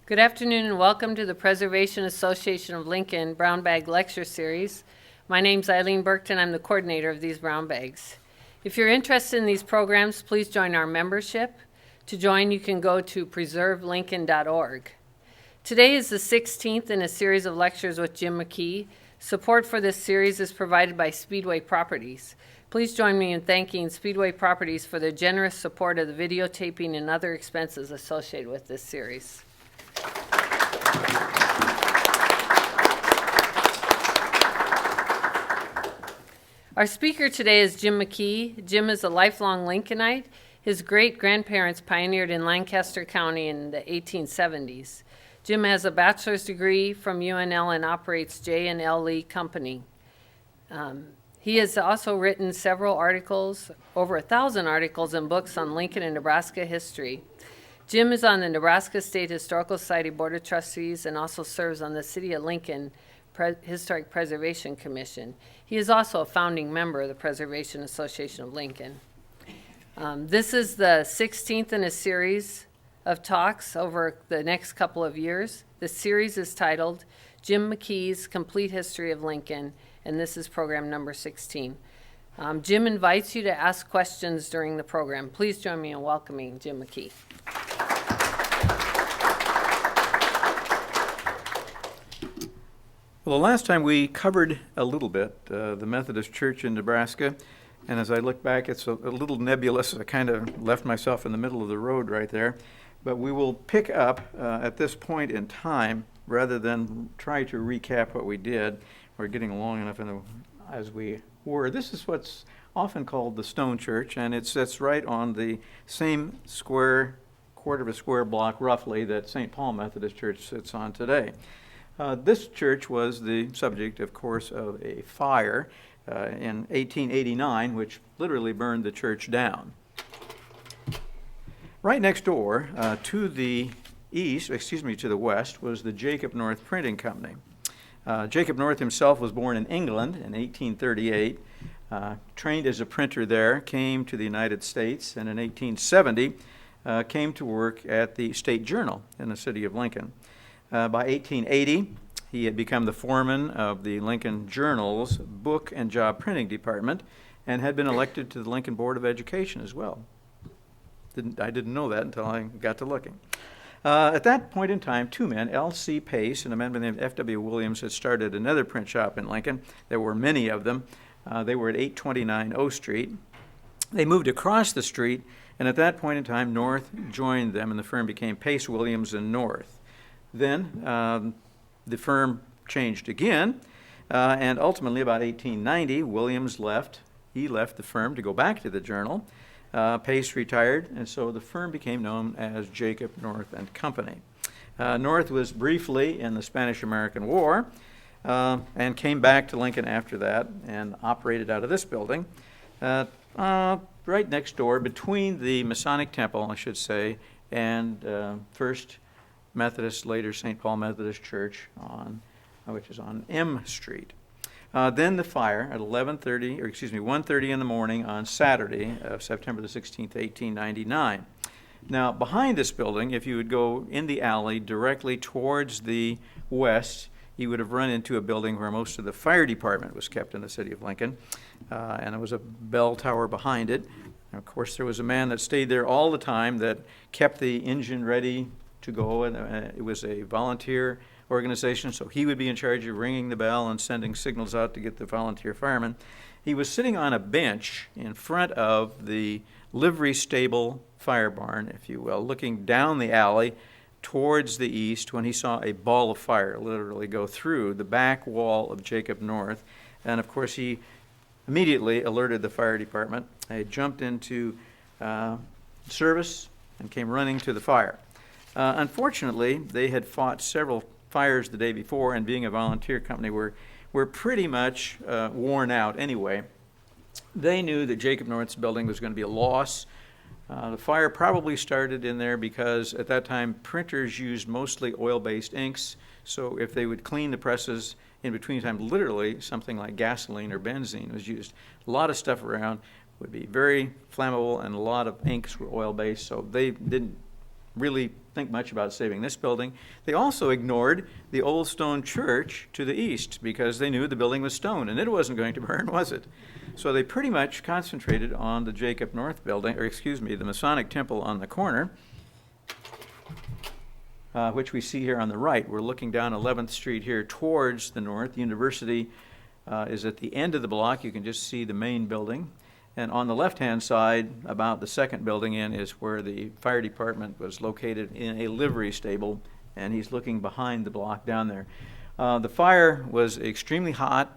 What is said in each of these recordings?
Good afternoon and welcome to the Preservation Association of Lincoln Brown Bag Lecture Series. My name's Eileen Burkton. I'm the coordinator of these brown bags. If you're interested in these programs, please join our membership. To join, you can go to preservelincoln.org. Today is the 16th in a series of lectures with Jim McKee. Support for this series is provided by Speedway Properties. Please join me in thanking Speedway Properties for their generous support of the videotaping and other expenses associated with this series. Our speaker today is Jim McKee. Jim is a lifelong Lincolnite. His great-grandparents pioneered in Lancaster County in the 1870s. Jim has a bachelor's degree from UNL and operates J&L Lee Company. He has also written several articles, over 1,000 articles and books on Lincoln and Nebraska history. Jim is on the Nebraska State Historical Society Board of Trustees and also serves on the City of Lincoln Historic Preservation Commission. He is also a founding member of the Preservation Association of Lincoln. This is the 16th in a series of talks over the next couple of years. The series is titled Jim McKee's Complete History of Lincoln, and this is program number 16. Jim invites you to ask questions during the program. Please join me in welcoming Jim McKee. Well, the last time we covered a little bit the Methodist Church in Nebraska, and as I look back, it's a little nebulous. I kind of left myself in the middle of the road right there. But we will pick up at this point in time, rather than try to recap what we did. We're getting long enough as we were. This is what's often called the Stone Church, and it sits right on the same quarter of a square block, roughly, that St. Paul Methodist Church sits on today. This church was the subject, of course, of a fire in 1889, which literally burned the church down. Right next door to the west, was the Jacob North Printing Company. Jacob North himself was born in England in 1838, trained as a printer there, came to the United States, and in 1870 came to work at the State Journal in the city of Lincoln. By 1880, he had become the foreman of the Lincoln Journal's book and job printing department and had been elected to the Lincoln Board of Education as well. I didn't know that until I got to looking. At that point in time, two men, L.C. Pace and a man named F.W. Williams, had started another print shop in Lincoln. There were many of them. They were at 829 O Street. They moved across the street, and at that point in time, North joined them, and the firm became Pace, Williams, and North. Then the firm changed again, and ultimately about 1890, Williams left. He left the firm to go back to the Journal. Pace retired, and so the firm became known as Jacob North and Company. North was briefly in the Spanish-American War and came back to Lincoln after that and operated out of this building. Right next door, between the Masonic Temple, I should say, and First Methodist, later St. Paul Methodist Church, which is on M Street. Then the fire at 1:30 in the morning on Saturday of September the 16th, 1899. Now, behind this building, if you would go in the alley directly towards the west, you would have run into a building where most of the fire department was kept in the city of Lincoln, and there was a bell tower behind it. And of course, there was a man that stayed there all the time that kept the engine ready to go, and it was a volunteer organization, so he would be in charge of ringing the bell and sending signals out to get the volunteer firemen. He was sitting on a bench in front of the livery stable fire barn, if you will, looking down the alley towards the east when he saw a ball of fire literally go through the back wall of Jacob North. And of course, he immediately alerted the fire department. They jumped into service and came running to the fire. Unfortunately, they had fought several fires the day before, and being a volunteer company, were pretty much worn out anyway. They knew that Jacob North's building was going to be a loss. The fire probably started in there because at that time printers used mostly oil-based inks, so if they would clean the presses in between time, literally something like gasoline or benzene was used. A lot of stuff around would be very flammable, and a lot of inks were oil-based, so they didn't really think much about saving this building. They also ignored the old stone church to the east because they knew the building was stone and it wasn't going to burn, was it? So they pretty much concentrated on the Jacob North building, the Masonic Temple on the corner, which we see here on the right. We're looking down 11th Street here towards the north. The university is at the end of the block. You can just see the main building. And on the left-hand side, about the second building in, is where the fire department was located in a livery stable, and he's looking behind the block down there. The fire was extremely hot,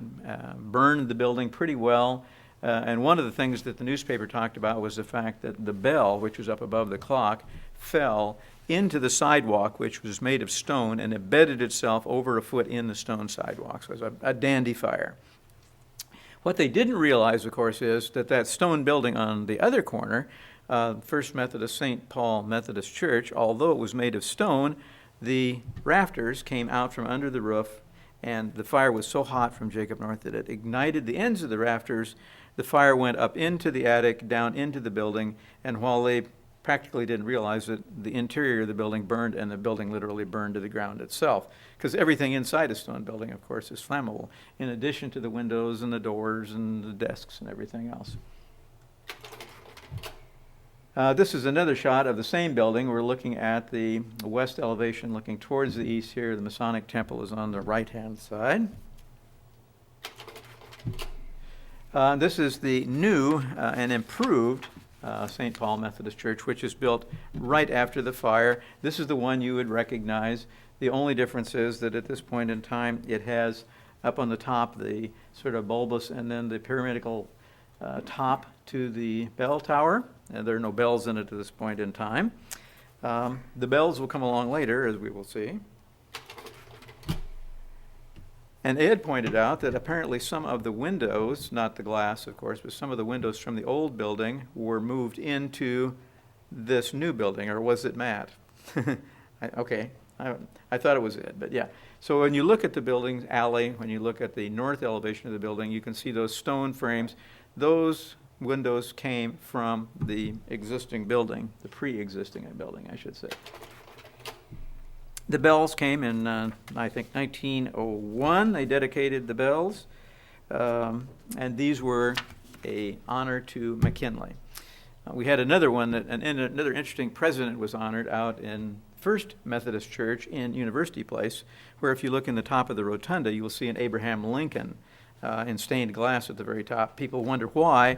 burned the building pretty well, and one of the things that the newspaper talked about was the fact that the bell, which was up above the clock, fell into the sidewalk, which was made of stone, and embedded itself over a foot in the stone sidewalk. So it was a dandy fire. What they didn't realize, of course, is that that stone building on the other corner, First Methodist St. Paul Methodist Church, although it was made of stone, the rafters came out from under the roof, and the fire was so hot from Jacob North that it ignited the ends of the rafters. The fire went up into the attic, down into the building, and while they practically didn't realize it, the interior of the building burned, and the building literally burned to the ground itself. Because everything inside a stone building, of course, is flammable, in addition to the windows and the doors and the desks and everything else. This is another shot of the same building. We're looking at the west elevation, looking towards the east here. The Masonic Temple is on the right-hand side. This is the new and improved St. Paul Methodist Church, which is built right after the fire. This is the one you would recognize. The only difference is that at this point in time, it has up on the top the sort of bulbous and then the pyramidal top to the bell tower. And there are no bells in it at this point in time. The bells will come along later, as we will see. And Ed pointed out that apparently some of the windows, not the glass, of course, but some of the windows from the old building were moved into this new building, or was it Matt? Okay, I thought it was Ed, but yeah. So when you look at the building's alley, when you look at the north elevation of the building, you can see those stone frames. Those windows came from the existing building, the pre-existing building, I should say. The bells came in, I think, 1901. They dedicated the bells, and these were an honor to McKinley. We had another one, another interesting president was honored out in First Methodist Church in University Place, where if you look in the top of the rotunda, you will see an Abraham Lincoln in stained glass at the very top. People wonder why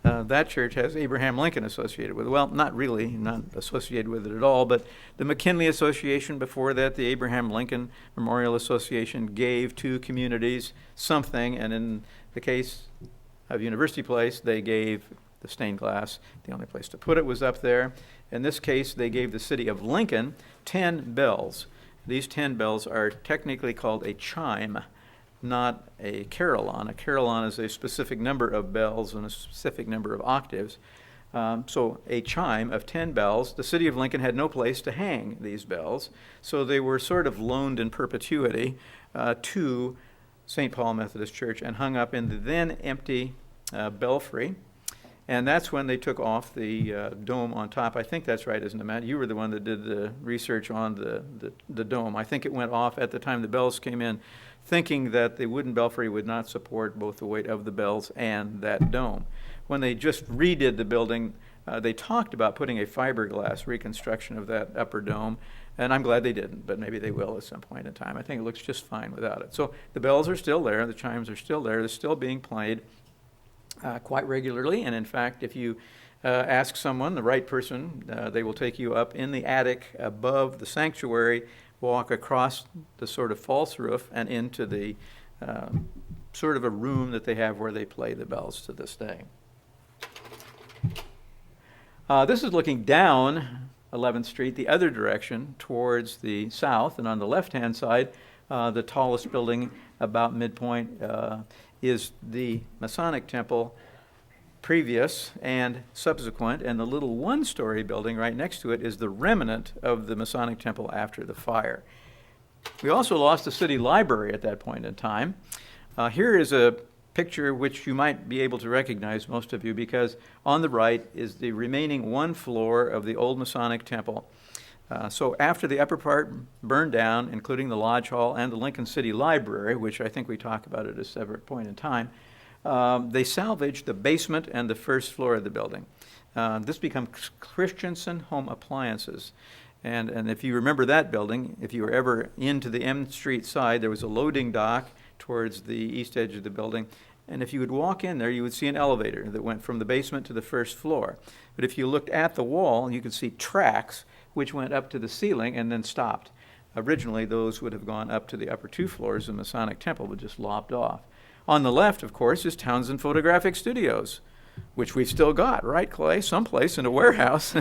that church has Abraham Lincoln associated with it. Well, not really, not associated with it at all, but the McKinley Association, before that the Abraham Lincoln Memorial Association, gave to communities something, and in the case of University Place, they gave the stained glass. The only place to put it was up there. In this case, they gave the city of Lincoln 10 bells. These 10 bells are technically called a chime, not a carillon. A carillon is a specific number of bells and a specific number of octaves. So a chime of 10 bells. The city of Lincoln had no place to hang these bells, so they were sort of loaned in perpetuity to St. Paul Methodist Church and hung up in the then empty belfry. And that's when they took off the dome on top. I think that's right, isn't it, Matt? You were the one that did the research on the dome. I think it went off at the time the bells came in, thinking that the wooden belfry would not support both the weight of the bells and that dome. When they just redid the building, they talked about putting a fiberglass reconstruction of that upper dome, and I'm glad they didn't, but maybe they will at some point in time. I think it looks just fine without it. So the bells are still there, the chimes are still there, they're still being played quite regularly, and in fact, if you ask someone, the right person, they will take you up in the attic above the sanctuary, walk across the sort of false roof and into the sort of a room that they have where they play the bells to this day. This is looking down 11th Street, the other direction, towards the south, and on the left-hand side, the tallest building about Midpoint is the Masonic Temple, previous and subsequent, and the little one-story building right next to it is the remnant of the Masonic Temple after the fire. We also lost the city library at that point in time. Here is a picture which you might be able to recognize, most of you, because on the right is the remaining one floor of the old Masonic Temple. So after the upper part burned down, including the Lodge Hall and the Lincoln City Library, which I think we talk about at a separate point in time, they salvaged the basement and the first floor of the building. This becomes Christensen Home Appliances. And if you remember that building, if you were ever into the M Street side, there was a loading dock towards the east edge of the building. And if you would walk in there, you would see an elevator that went from the basement to the first floor. But if you looked at the wall, you could see tracks which went up to the ceiling and then stopped. Originally, those would have gone up to the upper two floors of Masonic Temple, but just lopped off. On the left, of course, is Townsend Photographic Studios, which we've still got, right, Clay? Someplace in a warehouse.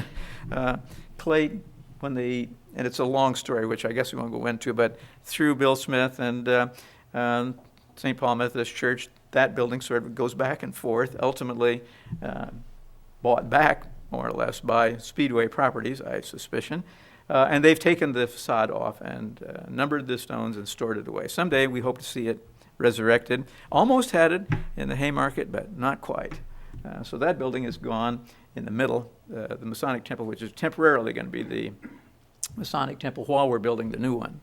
Clay, and it's a long story, which I guess we won't go into, but through Bill Smith and St. Paul Methodist Church, that building sort of goes back and forth, ultimately bought back, more or less, by Speedway Properties, I suspicion. And they've taken the facade off and numbered the stones and stored it away. Someday we hope to see it resurrected. Almost had it in the Haymarket, but not quite. So that building is gone. In the middle, the Masonic Temple, which is temporarily going to be the Masonic Temple while we're building the new one.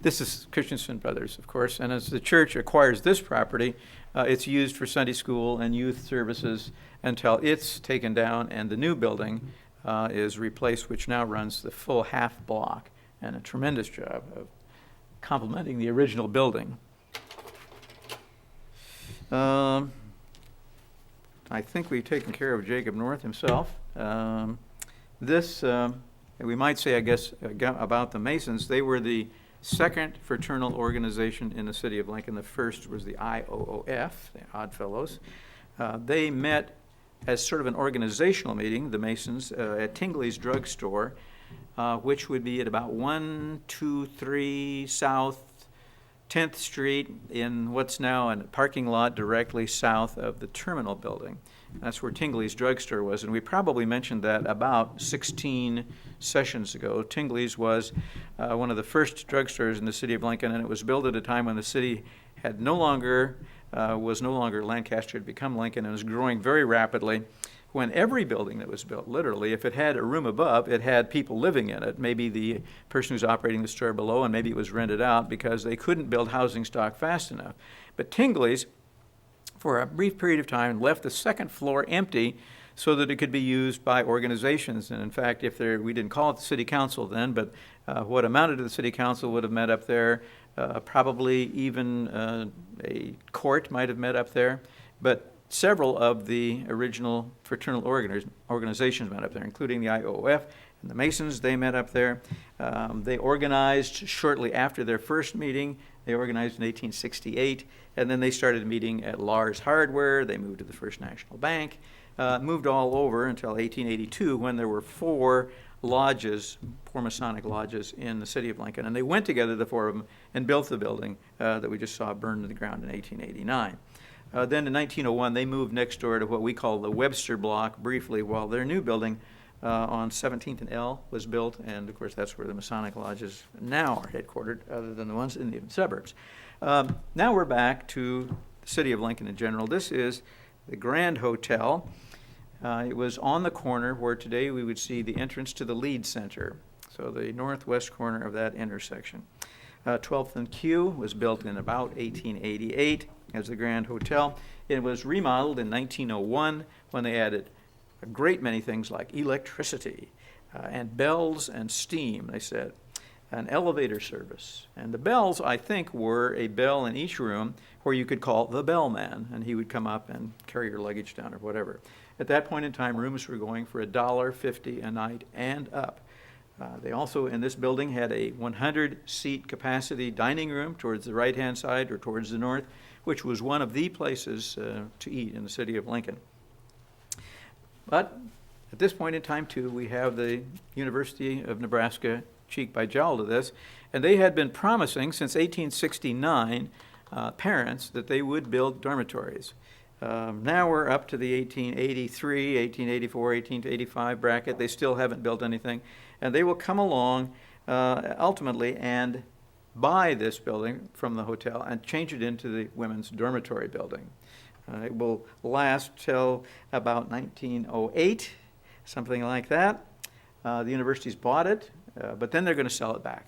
This is Christensen Feathers, of course, and as the church acquires this property, it's used for Sunday school and youth services until it's taken down and the new building is replaced, which now runs the full half block, and a tremendous job of complementing the original building. I think we've taken care of Jacob North himself. This, we might say, I guess, about the Masons, they were the second fraternal organization in the city of Lincoln. The first was the IOOF, the Odd Fellows. They met as sort of an organizational meeting, the Masons, at Tingley's Drugstore, which would be at about 123 South 10th Street in what's now a parking lot directly south of the terminal building. That's where Tingley's Drugstore was, and we probably mentioned that about 16 sessions ago. Tingley's was one of the first drugstores in the city of Lincoln, and it was built at a time when the city was no longer Lancaster, had become Lincoln, and was growing very rapidly. When every building that was built, literally, if it had a room above, it had people living in it, maybe the person who's operating the store below, and maybe it was rented out because they couldn't build housing stock fast enough. But Tingley's, for a brief period of time, left the second floor empty so that it could be used by organizations. And in fact, we didn't call it the city council then, but what amounted to the city council would have met up there. Probably even a court might have met up there. But several of the original fraternal organizations met up there, including the IOOF and the Masons. They met up there. They organized shortly after their first meeting. They organized in 1868, and then they started meeting at Lars Hardware. They moved to the First National Bank, moved all over until 1882, when there were four Masonic lodges in the city of Lincoln. And they went together, the four of them, and built the building that we just saw burned to the ground in 1889. Then in 1901, they moved next door to what we call the Webster Block briefly, while their new building on 17th and L was built, and of course that's where the Masonic lodges now are headquartered, other than the ones in the suburbs. Now we're back to the city of Lincoln in general. This is the Grand Hotel. It was on the corner where today we would see the entrance to the Lead Center, so the northwest corner of that intersection. 12th and Q was built in about 1888 as the Grand Hotel. It was remodeled in 1901 when they added a great many things like electricity and bells and steam, they said, an elevator service. And the bells, I think, were a bell in each room where you could call the bellman, and he would come up and carry your luggage down or whatever. At that point in time, rooms were going for $1.50 a night and up. They also, in this building, had a 100-seat capacity dining room towards the right-hand side or towards the north, which was one of the places to eat in the city of Lincoln. But at this point in time, too, we have the University of Nebraska cheek by jowl to this, and they had been promising since 1869 parents that they would build dormitories. Now we're up to the 1883, 1884, 1885 bracket. They still haven't built anything. And they will come along ultimately and buy this building from the hotel and change it into the women's dormitory building. It will last till about 1908. something like that. The university's bought it, but then they're going to sell it back.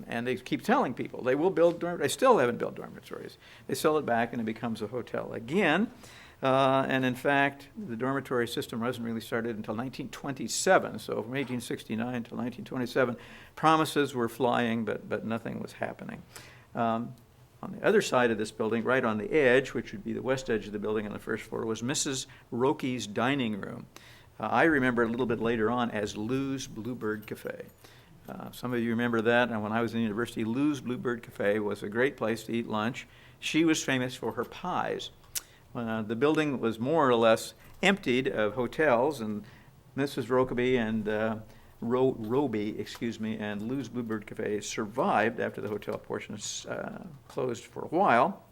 And they keep telling people they will build dormitories. They still haven't built dormitories. They sell it back and it becomes a hotel again. And in fact, the dormitory system wasn't really started until 1927. So from 1869 until 1927, promises were flying, but nothing was happening. On the other side of this building, right on the edge, which would be the west edge of the building on the first floor, was Mrs. Roke's dining room. I remember a little bit later on as Lou's Bluebird Cafe. Some of you remember that, and when I was in university, Lou's Bluebird Cafe was a great place to eat lunch. She was famous for her pies. The building was more or less emptied of hotels, and Mrs. Rokeby and Roby, and Lou's Bluebird Cafe survived after the hotel portion closed for a while.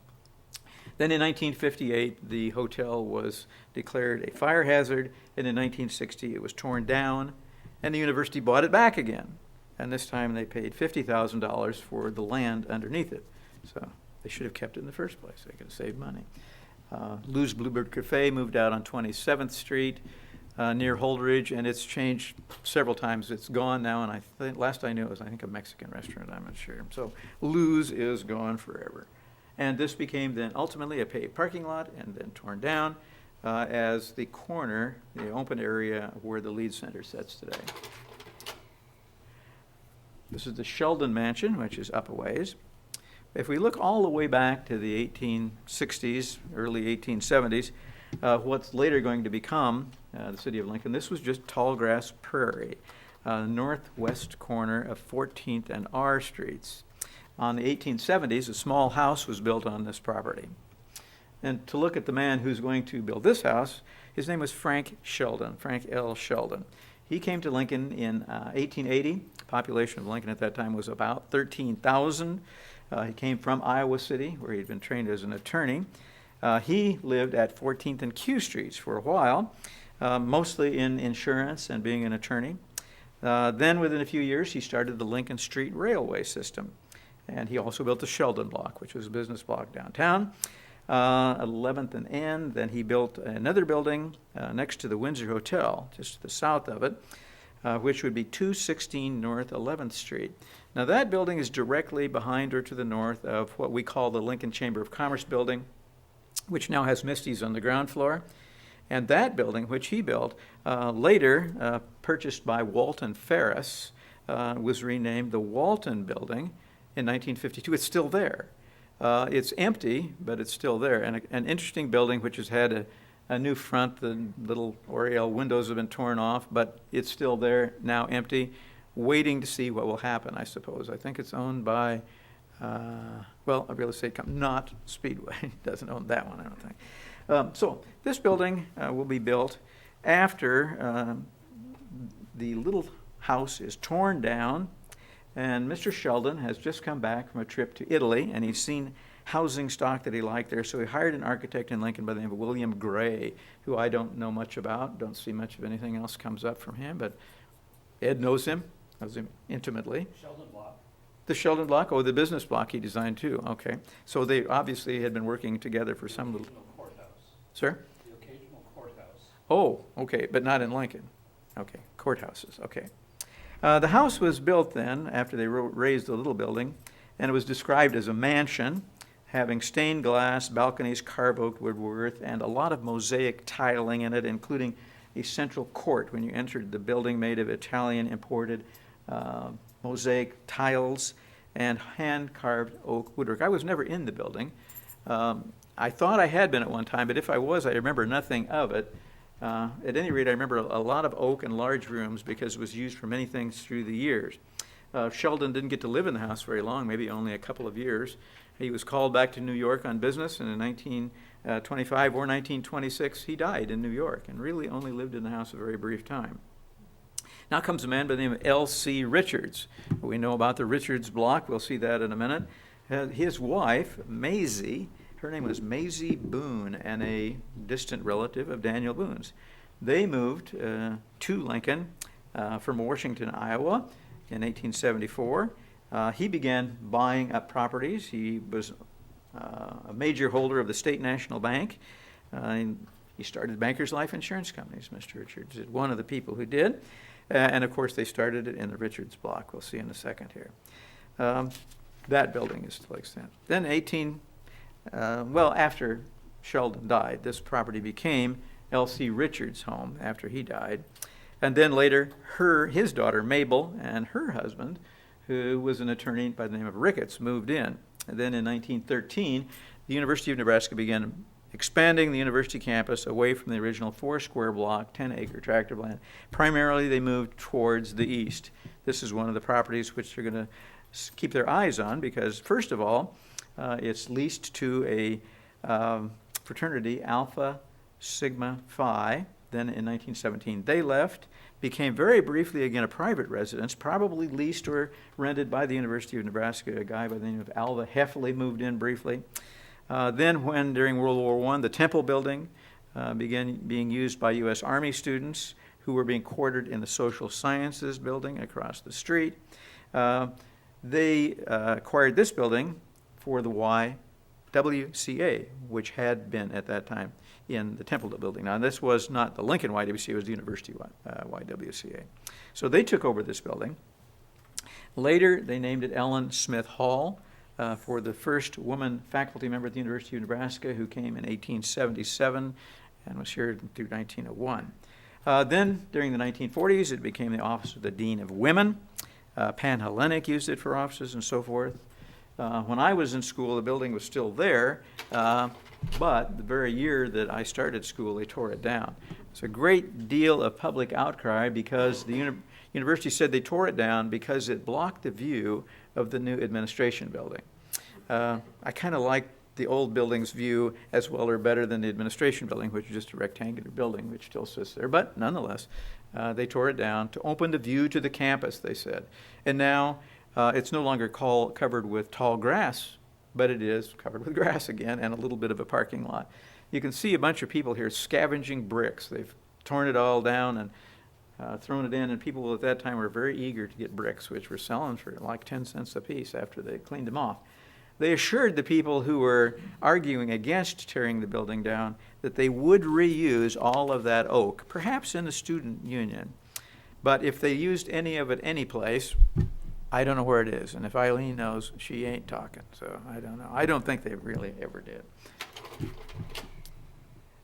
Then in 1958, the hotel was declared a fire hazard, and in 1960 it was torn down, and the university bought it back again. And this time they paid $50,000 for the land underneath it. So they should have kept it in the first place. They could have saved money. Lou's Bluebird Cafe moved out on 27th Street near Holdridge, and it's changed several times. It's gone now, and I think last I knew it was, I think, a Mexican restaurant. I'm not sure. So Lou's is gone forever. And this became then ultimately a paved parking lot and then torn down as the corner, the open area where the Lead Center sits today. This is the Sheldon Mansion, which is up a ways. If we look all the way back to the 1860s, early 1870s, what's later going to become the city of Lincoln, this was just tall grass prairie, northwest corner of 14th and R Streets. On the 1870s, a small house was built on this property. And to look at the man who's going to build this house, his name was Frank Sheldon, Frank L. Sheldon. He came to Lincoln in 1880. The population of Lincoln at that time was about 13,000. He came from Iowa City, where he'd been trained as an attorney. He lived at 14th and Q Streets for a while, mostly in insurance and being an attorney. Then within a few years, he started the Lincoln Street Railway system. And he also built the Sheldon Block, which was a business block downtown. 11th and N. Then he built another building next to the Windsor Hotel, just to the south of it, which would be 216 North 11th Street. Now that building is directly behind or to the north of what we call the Lincoln Chamber of Commerce building, which now has Misty's on the ground floor. And that building, which he built, later purchased by Walton Ferris, was renamed the Walton Building in 1952. It's still there. It's empty, but it's still there. And an interesting building which has had a new front. The little Oriel windows have been torn off, but it's still there, now empty, waiting to see what will happen, I suppose. I think it's owned by, a real estate company, not Speedway. Doesn't own that one, I don't think. So this building will be built after the little house is torn down. And Mr. Sheldon has just come back from a trip to Italy, and he's seen housing stock that he liked there. So he hired an architect in Lincoln by the name of William Gray, who I don't know much about, don't see much of anything else comes up from him, but Ed knows him intimately. Sheldon Block. The Sheldon Block, the business block he designed too, okay. So they obviously had been working together for some little... Courthouse. Sir? The occasional courthouse. Oh, okay, but not in Lincoln. Okay, courthouses, okay. The house was built then after they raised the little building, and it was described as a mansion having stained glass, balconies, carved oak woodwork, and a lot of mosaic tiling in it, including a central court when you entered the building made of Italian imported mosaic tiles and hand-carved oak woodwork. I was never in the building. I thought I had been at one time, but if I was, I remember nothing of it. At any rate, I remember a lot of oak and large rooms because it was used for many things through the years. Sheldon didn't get to live in the house very long, maybe only a couple of years. He was called back to New York on business, and in 1925 or 1926, he died in New York and really only lived in the house a very brief time. Now comes a man by the name of L.C. Richards. We know about the Richards block. We'll see that in a minute. His wife, Maisie, her name was Maisie Boone, and a distant relative of Daniel Boone's. They moved to Lincoln from Washington, Iowa in 1874. He began buying up properties. He was a major holder of the State National Bank. He started Bankers Life Insurance Companies, Mr. Richards is one of the people who did. And of course, they started it in the Richards block. We'll see in a second here. That building is still extant. Then after Sheldon died, this property became L.C. Richards' home after he died. And then later, his daughter Mabel and her husband, who was an attorney by the name of Ricketts, moved in. And then in 1913, the University of Nebraska began expanding the university campus away from the original 4-square block, 10-acre tract of land. Primarily, they moved towards the east. This is one of the properties which they're going to keep their eyes on because, first of all, it's leased to a fraternity, Alpha Sigma Phi. Then in 1917, they left, became very briefly again a private residence, probably leased or rented by the University of Nebraska. A guy by the name of Alva Heffley moved in briefly. Then when, during World War I, the Temple building began being used by U.S. Army students who were being quartered in the Social Sciences building across the street, they acquired this building for the YWCA, which had been at that time in the Temple building. Now, this was not the Lincoln YWCA, it was the University YWCA. So they took over this building. Later, they named it Ellen Smith Hall for the first woman faculty member at the University of Nebraska who came in 1877 and was here through 1901. Then, during the 1940s, it became the office of the Dean of Women. Pan-Hellenic used it for offices and so forth. When I was in school, the building was still there, but the very year that I started school, they tore it down. It's a great deal of public outcry because the university said they tore it down because it blocked the view of the new administration building. I kind of like the old building's view as well or better than the administration building, which is just a rectangular building which still sits there. But nonetheless, they tore it down to open the view to the campus, they said. And now it's no longer covered with tall grass, but it is covered with grass again and a little bit of a parking lot. You can see a bunch of people here scavenging bricks. They've torn it all down and thrown it in, and people at that time were very eager to get bricks, which were selling for like 10 cents a piece after they cleaned them off. They assured the people who were arguing against tearing the building down that they would reuse all of that oak, perhaps in the student union. But if they used any of it any place, I don't know where it is. And if Eileen knows, she ain't talking. So I don't know. I don't think they really ever did.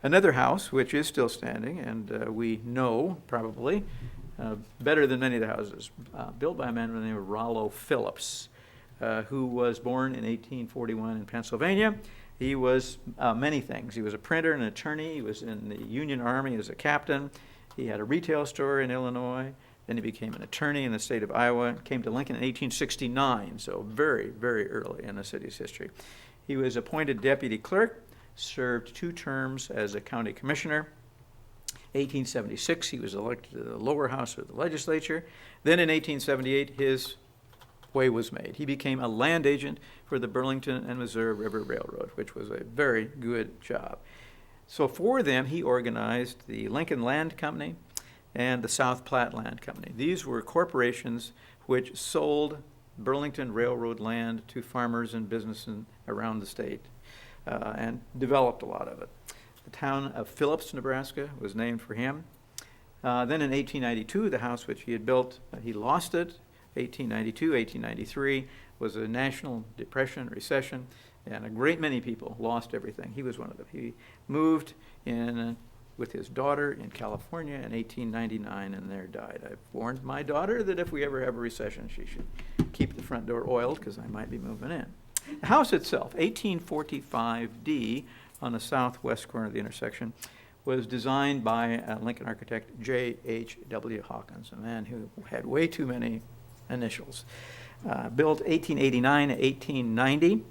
Another house, which is still standing, and we know probably better than many of the houses, built by a man by the name of Rollo Phillips, who was born in 1841 in Pennsylvania. He was many things. He was a printer and an attorney. He was in the Union Army as a captain. He had a retail store in Illinois. Then he became an attorney in the state of Iowa, came to Lincoln in 1869, so very, very early in the city's history. He was appointed deputy clerk, served 2 terms as a county commissioner. 1876, he was elected to the lower house of the legislature. Then in 1878, his way was made. He became a land agent for the Burlington and Missouri River Railroad, which was a very good job. So for them, he organized the Lincoln Land Company and the South Platte Land Company. These were corporations which sold Burlington Railroad land to farmers and businesses around the state and developed a lot of it. The town of Phillips, Nebraska was named for him. Then in 1892, the house which he had built, he lost it. 1892, 1893 was a national depression, recession, and a great many people lost everything. He was one of them. He moved in with his daughter in California in 1899 and there died. I've warned my daughter that if we ever have a recession, she should keep the front door oiled because I might be moving in. The house itself, 1845D on the southwest corner of the intersection, was designed by Lincoln architect J.H.W. Hawkins, a man who had way too many initials. Built 1889 to 1890,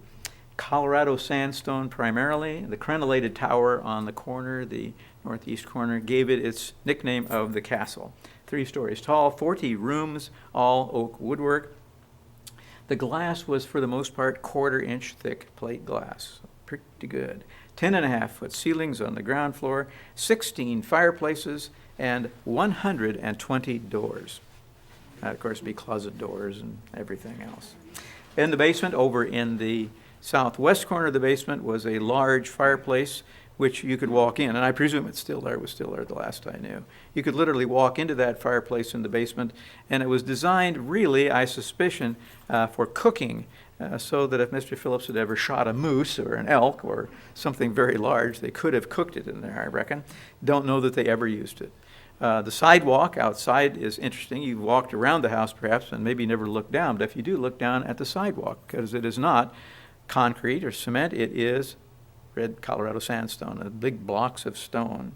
Colorado sandstone primarily. The crenellated tower on the corner, the northeast corner, gave it its nickname of the castle. 3 stories tall, 40 rooms, all oak woodwork. The glass was, for the most part, 1/4 inch thick plate glass. Pretty good. 10.5-foot ceilings on the ground floor, 16 fireplaces, and 120 doors. That, of course, would be closet doors and everything else. In the basement, over in the southwest corner of the basement, was a large fireplace which you could walk in, and I presume it's still there. It was still there the last I knew. You could literally walk into that fireplace in the basement, and it was designed really, I suspicion, for cooking, so that if Mr. Phillips had ever shot a moose or an elk or something very large, they could have cooked it in there, I reckon. Don't know that they ever used it. The sidewalk outside is interesting. You've walked around the house perhaps and maybe never looked down, but if you do look down at the sidewalk, because it is not concrete or cement, it is red Colorado sandstone, big blocks of stone.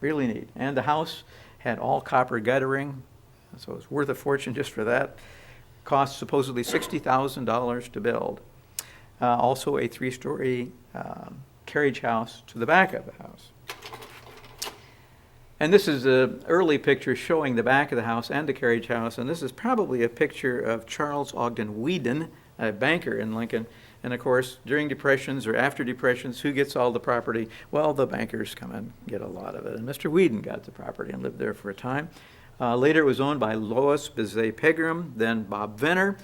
Really neat. And the house had all copper guttering, so it's worth a fortune just for that. Cost supposedly $60,000 to build. Also a 3-story carriage house to the back of the house. And this is an early picture showing the back of the house and the carriage house, and this is probably a picture of Charles Ogden Whedon, a banker in Lincoln. And of course, during depressions or after depressions, who gets all the property? Well, the bankers come and get a lot of it. And Mr. Whedon got the property and lived there for a time. Later it was owned by Lois Bizet Pegram, then Bob Venner,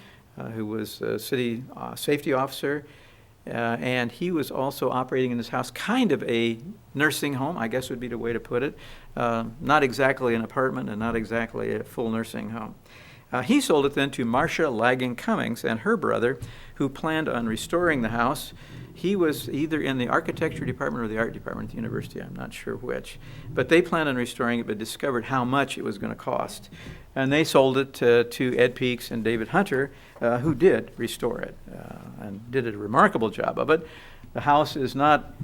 who was a city safety officer. And he was also operating in this house kind of a nursing home, I guess would be the way to put it. Not exactly an apartment and not exactly a full nursing home. He sold it then to Marcia Lagging Cummings and her brother, who planned on restoring the house. He was either in the architecture department or the art department at the university, I'm not sure which. But they planned on restoring it, but discovered how much it was going to cost. And they sold it to Ed Peaks and David Hunter, who did restore it and did a remarkable job of it. The house is not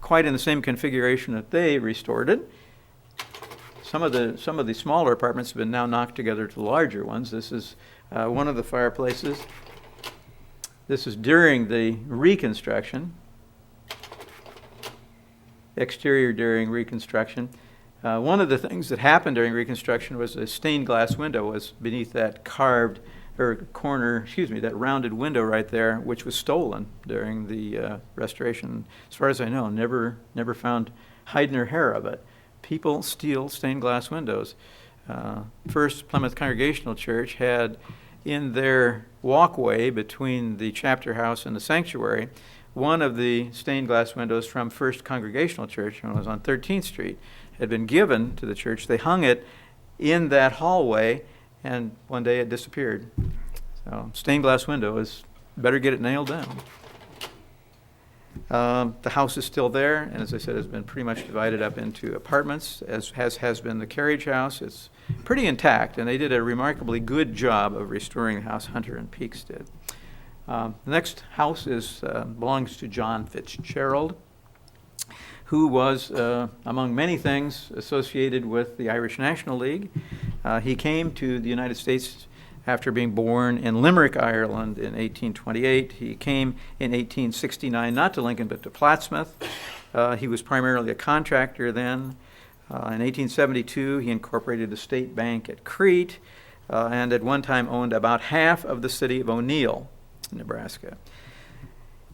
quite in the same configuration that they restored it. Some of the smaller apartments have been now knocked together to larger ones. This is one of the fireplaces. This is during the reconstruction, exterior during reconstruction. One of the things that happened during reconstruction was a stained glass window was beneath that carved or corner, that rounded window right there, which was stolen during the restoration. As far as I know, never found hide nor hair of it. People steal stained glass windows. First Plymouth Congregational Church had in their walkway between the chapter house and the sanctuary, one of the stained glass windows from First Congregational Church, when it was on 13th Street, had been given to the church. They hung it in that hallway, and one day it disappeared. So stained glass window is better get it nailed down. The house is still there, and as I said, has been pretty much divided up into apartments, as has been the carriage house. It's pretty intact, and they did a remarkably good job of restoring the house. Hunter and Peaks did. The next house belongs to John Fitzgerald, who was, among many things, associated with the Irish National League. He came to the United States after being born in Limerick, Ireland in 1828. He came in 1869, not to Lincoln, but to Plattsmouth. He was primarily a contractor then. In 1872, he incorporated the state bank at Crete, and at one time owned about half of the city of O'Neill, Nebraska.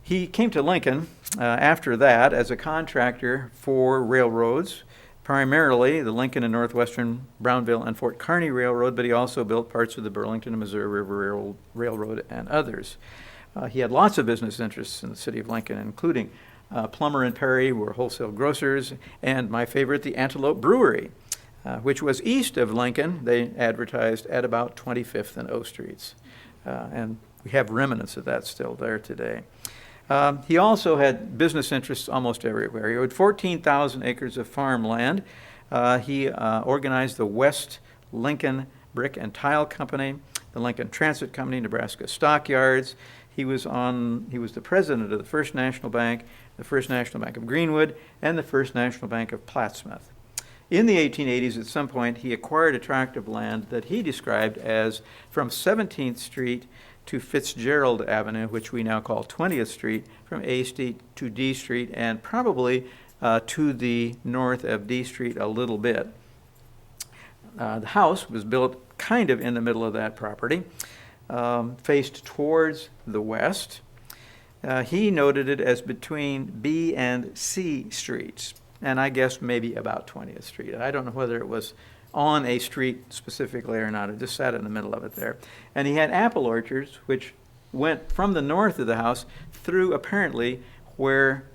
He came to Lincoln after that as a contractor for railroads, primarily the Lincoln and Northwestern, Brownville, and Fort Kearny Railroad, but he also built parts of the Burlington and Missouri River Railroad and others. He had lots of business interests in the city of Lincoln, including Plummer and Perry were wholesale grocers, and my favorite, the Antelope Brewery, which was east of Lincoln. They advertised at about 25th and O Streets, and we have remnants of that still there today. He also had business interests almost everywhere. He had 14,000 acres of farmland. He organized the West Lincoln Brick and Tile Company, the Lincoln Transit Company, Nebraska Stockyards. He was the president of the First National Bank, the First National Bank of Greenwood, and the First National Bank of Plattsmouth. In the 1880s, at some point, he acquired a tract of land that he described as from 17th Street to Fitzgerald Avenue, which we now call 20th Street, from A Street to D Street, and probably to the north of D Street a little bit. The house was built kind of in the middle of that property, faced towards the west. He noted it as between B and C Streets, and I guess maybe about 20th Street. I don't know whether it was on a street specifically or not. It just sat in the middle of it there. And he had apple orchards, which went from the north of the house through apparently where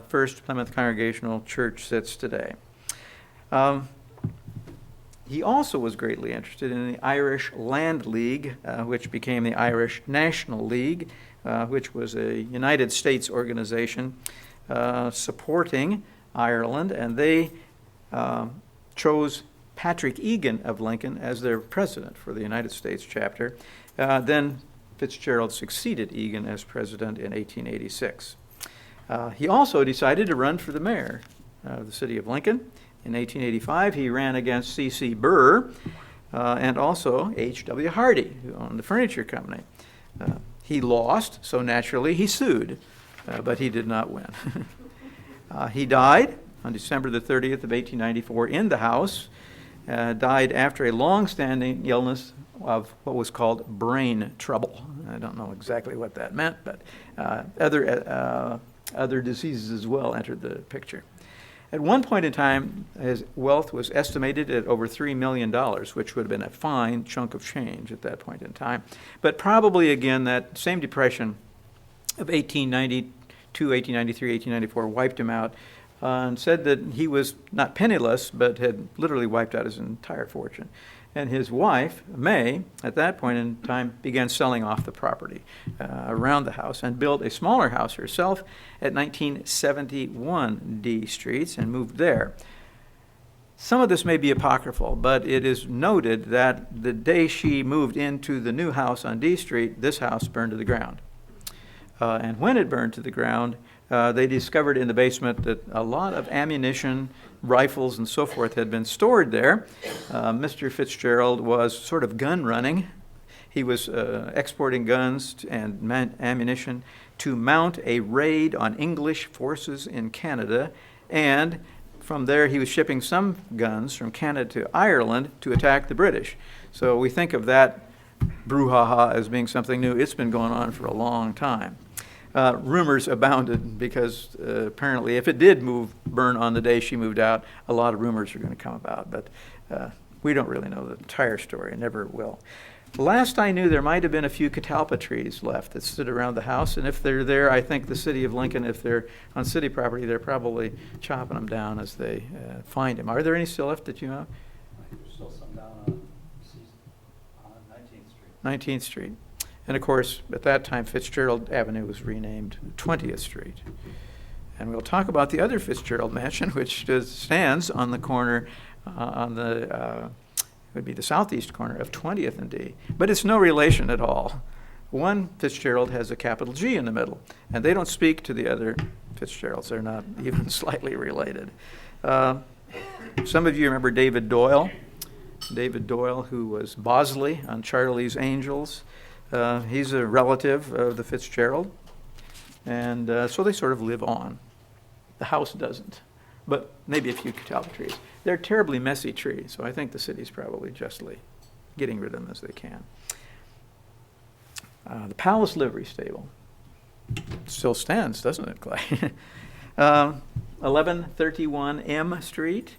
First Plymouth Congregational Church sits today. He also was greatly interested in the Irish Land League, which became the Irish National League, which was a United States organization supporting Ireland, and they chose Patrick Egan of Lincoln as their president for the United States chapter. Then Fitzgerald succeeded Egan as president in 1886. He also decided to run for the mayor of the city of Lincoln. In 1885, he ran against C.C. Burr and also H.W. Hardy, who owned the furniture company. He lost, so naturally he sued, but he did not win. He died on December the 30th of 1894 in the House, died after a long-standing illness of what was called brain trouble. I don't know exactly what that meant, but other diseases as well entered the picture. At one point in time, his wealth was estimated at over $3 million, which would have been a fine chunk of change at that point in time. But probably, again, that same depression of 1892, 1893, 1894 wiped him out, and said that he was not penniless, but had literally wiped out his entire fortune. And his wife, May, at that point in time, began selling off the property around the house and built a smaller house herself at 1971 D Street and moved there. Some of this may be apocryphal, but it is noted that the day she moved into the new house on D Street, this house burned to the ground. And when it burned to the ground, they discovered in the basement that a lot of ammunition, rifles, and so forth had been stored there. Mr. Fitzgerald was sort of gun running. He was exporting guns and ammunition to mount a raid on English forces in Canada, and from there he was shipping some guns from Canada to Ireland to attack the British. So we think of that brouhaha as being something new. It's been going on for a long time. Rumors abounded because apparently if it did burn on the day she moved out, a lot of rumors are going to come about. But we don't really know the entire story, and never will. Last I knew, there might have been a few catalpa trees left that stood around the house, and if they're there, I think the city of Lincoln, if they're on city property, they're probably chopping them down as they find them. Are there any still left that you know? There's still some down on 19th Street. 19th Street. And of course, at that time, Fitzgerald Avenue was renamed 20th Street. And we'll talk about the other Fitzgerald Mansion, which stands on the corner, would be the southeast corner of 20th and D. But it's no relation at all. One Fitzgerald has a capital G in the middle, and they don't speak to the other Fitzgeralds. They're not even slightly related. Some of you remember David Doyle. David Doyle, who was Bosley on Charlie's Angels. He's a relative of the Fitzgerald, and so they sort of live on. The house doesn't, but maybe a few catalpa trees. They're terribly messy trees, so I think the city's probably justly getting rid of them as they can. The Palace Livery Stable still stands, doesn't it, Clay? 1131 M Street.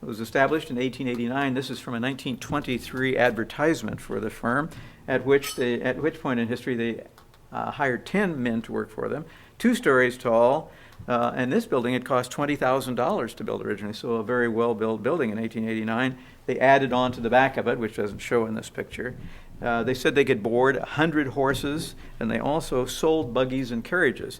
It was established in 1889. This is from a 1923 advertisement for the firm, at which point in history they hired 10 men to work for them, 2 stories tall, and this building had cost $20,000 to build originally, so a very well-built building in 1889. They added on to the back of it, which doesn't show in this picture. They said they could board 100 horses, and they also sold buggies and carriages.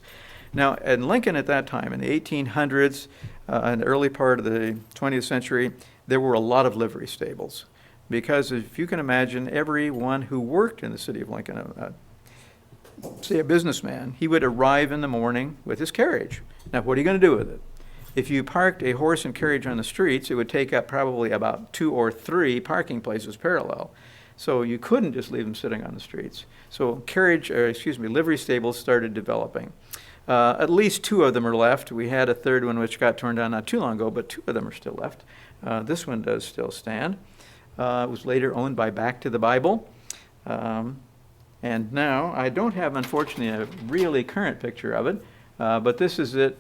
Now, in Lincoln at that time, in the 1800s, in the early part of the 20th century, there were a lot of livery stables. Because if you can imagine, everyone who worked in the city of Lincoln, say a businessman, he would arrive in the morning with his carriage. Now, what are you going to do with it? If you parked a horse and carriage on the streets, it would take up probably about 2 or 3 parking places parallel. So you couldn't just leave them sitting on the streets. So livery stables started developing. At least 2 of them are left. We had a third one which got torn down not too long ago, but 2 of them are still left. This one does still stand. It was later owned by Back to the Bible. And now, I don't have, unfortunately, a really current picture of it, but this is it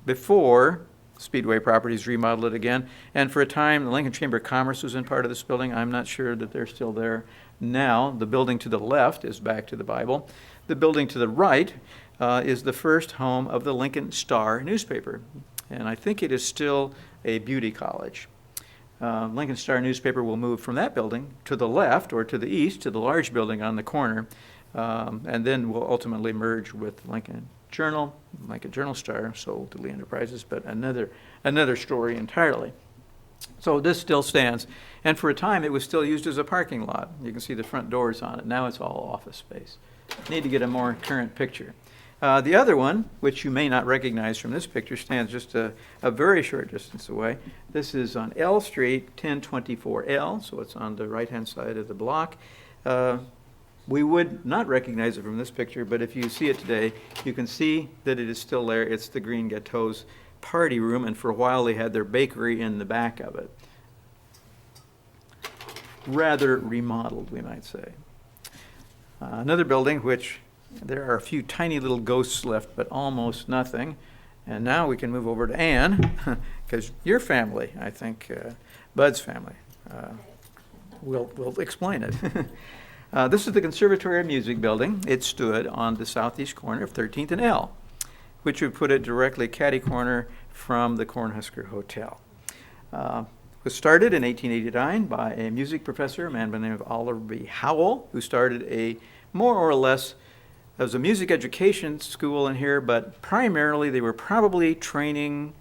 before Speedway Properties remodeled it again. And for a time, the Lincoln Chamber of Commerce was in part of this building. I'm not sure that they're still there now. The building to the left is Back to the Bible. The building to the right is the first home of the Lincoln Star newspaper. And I think it is still a beauty college. Lincoln Star newspaper will move from that building to the left or to the east to the large building on the corner, and then will ultimately merge with Lincoln Journal Star, sold to Lee Enterprises, but another story entirely. So this still stands, and for a time it was still used as a parking lot. You can see the front doors on it. Now it's all office space. Need to get a more current picture. The other one, which you may not recognize from this picture, stands just a very short distance away. This is on L Street, 1024L, so it's on the right-hand side of the block. We would not recognize it from this picture, but if you see it today, you can see that it is still there. It's the Green Gateau's party room, and for a while they had their bakery in the back of it. Rather remodeled, we might say. Another building which there are a few tiny little ghosts left, but almost nothing. And now we can move over to Ann, because your family, I think, Bud's family, will explain it. This is the Conservatory of Music building. It stood on the southeast corner of 13th and L, which would put it directly catty corner from the Cornhusker Hotel. It was started in 1889 by a music professor, a man by the name of Oliver B. Howell, who started a more or less, there was a music education school in here, but primarily they were probably training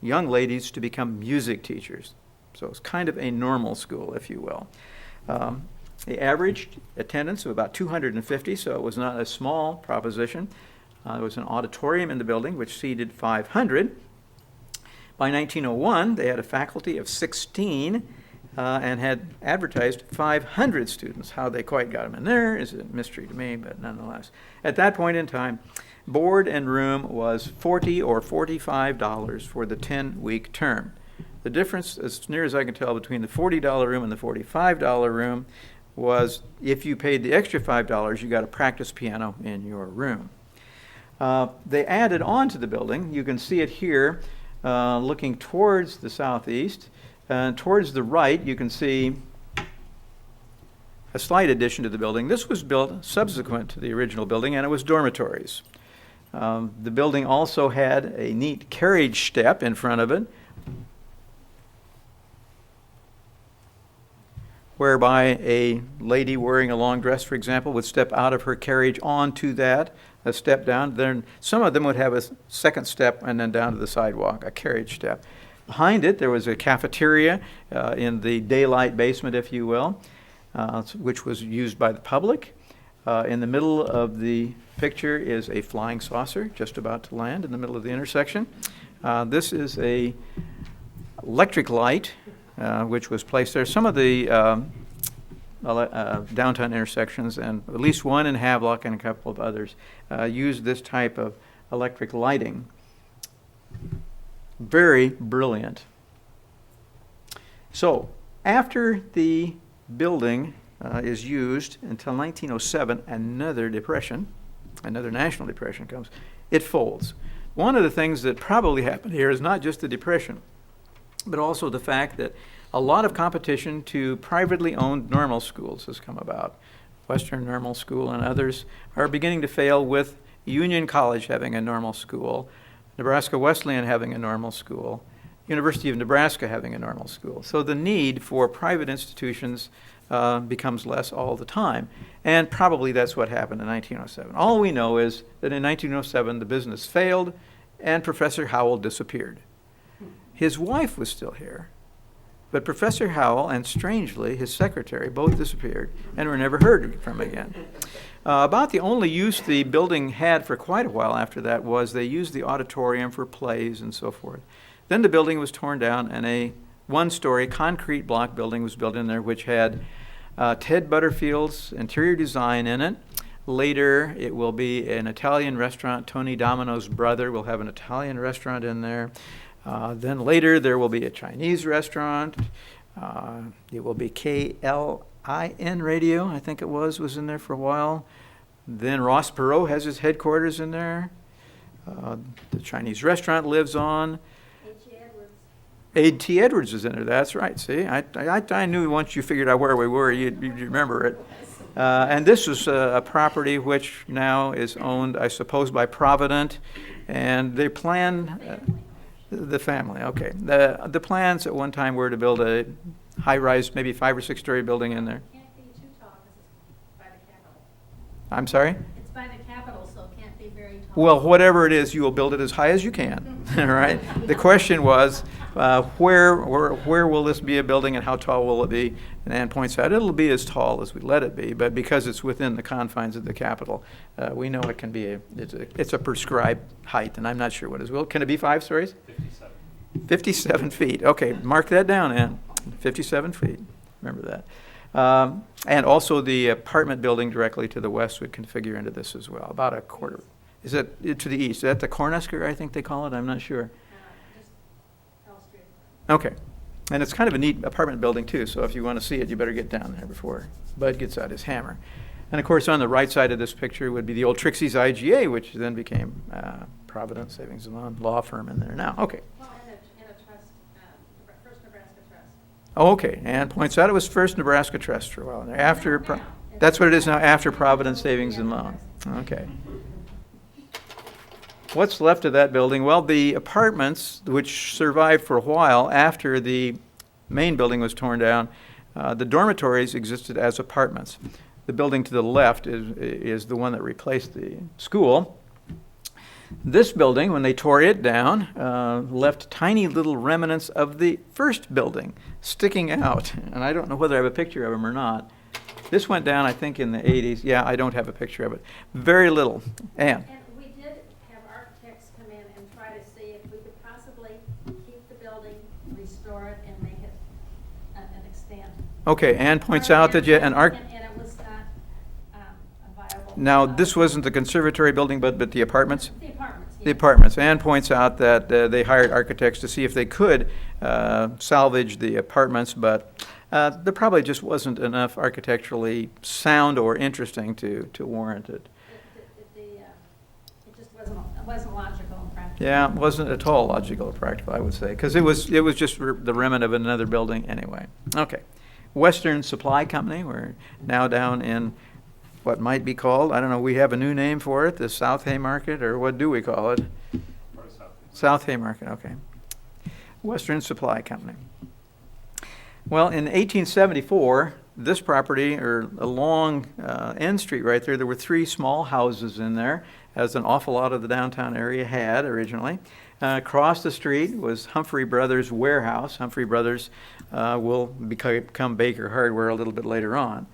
young ladies to become music teachers. So it's kind of a normal school, if you will. The averaged attendance of about 250, so it was not a small proposition. There was an auditorium in the building which seated 500. By 1901, they had a faculty of 16 and had advertised 500 students. How they quite got them in there is a mystery to me, but nonetheless. At that point in time, board and room was $40 or $45 for the 10-week term. The difference, as near as I can tell, between the $40 room and the $45 room was if you paid the extra $5, you got a practice piano in your room. They added on to the building. You can see it here looking towards the southeast. Towards the right, you can see a slight addition to the building. This was built subsequent to the original building, and it was dormitories. The building also had a neat carriage step in front of it, whereby a lady wearing a long dress, for example, would step out of her carriage onto that, a step down. Then some of them would have a second step and then down to the sidewalk, a carriage step. Behind it, there was a cafeteria in the daylight basement, if you will, which was used by the public. In the middle of the picture is a flying saucer just about to land in the middle of the intersection. This is a electric light which was placed there. Some of the downtown intersections, and at least one in Havelock and a couple of others, used this type of electric lighting. Very brilliant. So, after the building is used until 1907, another national depression comes. It folds. One of the things that probably happened here is not just the depression, but also the fact that a lot of competition to privately owned normal schools has come about. Western Normal School and others are beginning to fail, with Union College having a normal school, Nebraska Wesleyan having a normal school, University of Nebraska having a normal school. So the need for private institutions becomes less all the time, and probably that's what happened in 1907. All we know is that in 1907 the business failed and Professor Howell disappeared. His wife was still here, but Professor Howell and, strangely, his secretary both disappeared and were never heard from again. About the only use the building had for quite a while after that was they used the auditorium for plays and so forth. Then the building was torn down and a one-story concrete block building was built in there, which had Ted Butterfield's interior design in it. Later, it will be an Italian restaurant. Tony Domino's brother will have an Italian restaurant in there. Then later, there will be a Chinese restaurant. It will be KLIN Radio, I think it was in there for a while. Then Ross Perot has his headquarters in there. The Chinese restaurant lives on. A.T. Edwards is in there, that's right. See, I knew once you figured out where we were, you'd remember it. And this is a property which now is owned, I suppose, by Provident, and they plan, the family, okay. The plans at one time were to build a high-rise, maybe 5 or 6 story building in there. Can't be too tall because it's by the Capitol. I'm sorry? It's by the Capitol, so it can't be very tall. Well, whatever it is, you will build it as high as you can, all right? The question was, where will this be a building and how tall will it be? And Ann points out it'll be as tall as we let it be, but because it's within the confines of the Capitol, we know it can be, it's a prescribed height, and I'm not sure what it is. Well, can it be 5 stories? 57. 57 feet. Okay, mark that down, Ann. 57 feet. Remember that. And also the apartment building directly to the west would configure into this as well, about a quarter. Is it to the east? Is that the Cornhusker, I think they call it? I'm not sure. Just L Street. Okay. And it's kind of a neat apartment building, too, so if you want to see it, you better get down there before Bud gets out his hammer. And, of course, on the right side of this picture would be the old Trixie's IGA, which then became Provident Savings and Loan law firm in there now. Okay. Well, and a trust, First Nebraska Trust. Oh, okay. Ann points out it was First Nebraska Trust for a while. And after, No, now. that's what it is now, after Provident Savings and Loan. Okay. What's left of that building? Well, the apartments, which survived for a while after the main building was torn down, the dormitories existed as apartments. The building to the left is the one that replaced the school. This building, when they tore it down, left tiny little remnants of the first building sticking out. And I don't know whether I have a picture of them or not. This went down, I think, in the 80s. Yeah, I don't have a picture of it. Very little. Ann? And we did have architects come in and try to see if we could possibly keep the building, restore it, and make it an extent. Okay, Ann points out that you, an And it was not a viable. now, this wasn't the conservatory building, but the apartments? The apartments, The yeah. apartments. Ann points out that they hired architects to see if they could salvage the apartments, but there probably just wasn't enough architecturally sound or interesting to warrant it. It just wasn't logical and practical. Yeah, it wasn't at all logical or practical, I would say, because it was just the remnant of another building anyway. Okay. Western Supply Company, we're now down in what might be called, I don't know, we have a new name for it, the South Haymarket, or what do we call it? Part of South. South Haymarket, okay. Western Supply Company. Well, in 1874, this property, or along N Street right there, there were 3 small houses in there, as an awful lot of the downtown area had originally. Across the street was Humphrey Brothers Warehouse. Humphrey Brothers will become Baker Hardware a little bit later on.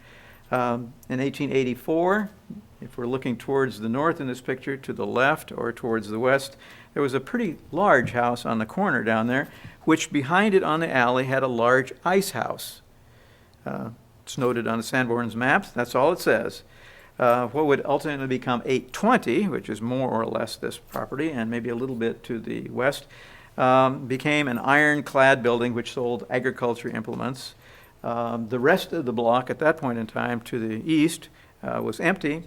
In 1884, if we're looking towards the north in this picture, to the left or towards the west, there was a pretty large house on the corner down there, which behind it on the alley had a large ice house. It's noted on the Sanborn's maps. That's all it says. What would ultimately become 820, which is more or less this property, and maybe a little bit to the west, became an ironclad building which sold agriculture implements. The rest of the block at that point in time to the east was empty.